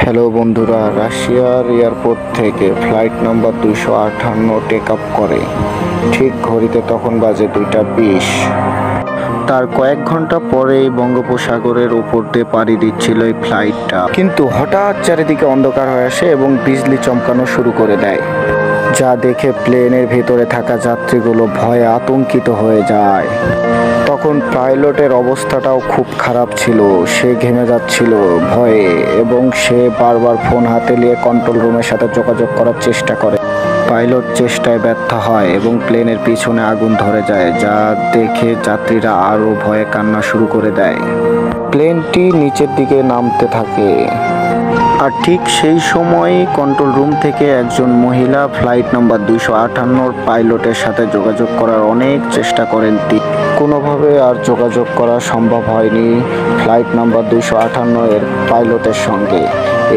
Hello বন্ধুরা, রাশিয়ার airport থেকে ফ্লাইট নাম্বার 258 টেক আপ করে। ঠিক ঘড়িতে তখন বাজে 2টা 20। তার কয়েক ঘন্টা পরেই বঙ্গোপসাগরের উপর দিয়ে পাড়ি দিচ্ছিল এই ফ্লাইটটা, কিন্তু হঠাৎ চারিদিকে অন্ধকার হয়ে আসে এবং বিজলি চমকানো শুরু করে দেয়, যা দেখে প্লেনের ভেতরে থাকা যাত্রীগুলো ভয়ে আতঙ্কিত হয়ে যায়। তখন পাইলটের অবস্থাটাও খুব খারাপ ছিল, সে ঘেমে যাচ্ছিল ভয়ে এবং সে বারবার ফোন হাতে নিয়ে কন্ট্রোল রুমের সাথে যোগাযোগ করার চেষ্টা করে। পাইলট চেষ্টায় ব্যর্থ হয় এবং প্লেনের পিছনে আগুন ধরে যায়, যা দেখে যাত্রীরা আরও ভয়ে কান্না শুরু করে দেয়। প্লেনটি নিচের দিকে নামতে থাকে, আর ঠিক সেই সময় কন্ট্রোল রুম থেকে একজন মহিলা ফ্লাইট নাম্বার 258 পাইলটের সাথে যোগাযোগ করার অনেক চেষ্টা করেন। কোনোভাবে আর যোগাযোগ করা সম্ভব হয়নি ফ্লাইট নাম্বার 258 এর পাইলটের সঙ্গে।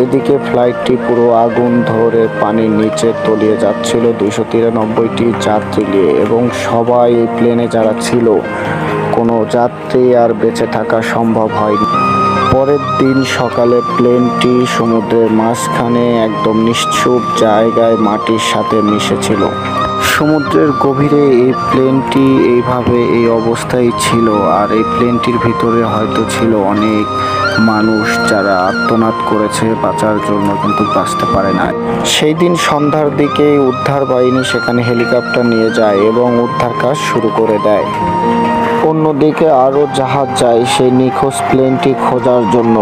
এদিকে ফ্লাইটটি পুরো আগুন ধরে পানির নিচে তলিয়ে যাচ্ছিল 293টি যাত্রী নিয়ে, এবং সবাই এই প্লেনে যারা ছিল কোনো যাত্রী আর বেঁচে থাকা সম্ভব হয়নি। পরের দিন সকালে প্লেনটি সমুদ্রের মাঝখানে একদম নিশ্চুপ জায়গায় মাটির সাথে মিশেছিল। সমুদ্রের গভীরে এই প্লেনটি এইভাবে এই অবস্থায় ছিল, আর এই প্লেনটির ভিতরে হয়তো ছিল অনেক মানুষ যারা আর্তনাদ করেছে বাঁচার জন্য, কিন্তু বাঁচতে পারে না। সেই দিন সন্ধ্যার দিকে উদ্ধার বাহিনী সেখানে হেলিকপ্টার নিয়ে যায় এবং উদ্ধার কাজ শুরু করে দেয়। অন্যদিকে আরও জাহাজ যায় সেই নিখোঁজ প্লেনটি খোঁজার জন্য,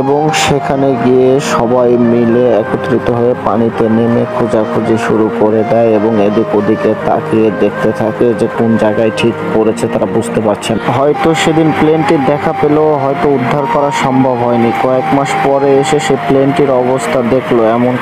এবং সেখানে গিয়ে সবাই মিলে একত্রিত হয়ে পানিতে নেমে খোঁজাখুঁজি শুরু করে দেয় এবং এদিক ওদিকে তাকিয়ে দেখতে থাকে যে কোন জায়গায় ঠিক পড়েছে তারা বুঝতে পারছেন। হয়তো সেদিন প্লেনটির দেখা পেলেও হয়তো উদ্ধার করা সম্ভব হয়নি। কয়েক মাস পরে এসে সে প্লেনটির অবস্থা দেখলো এমন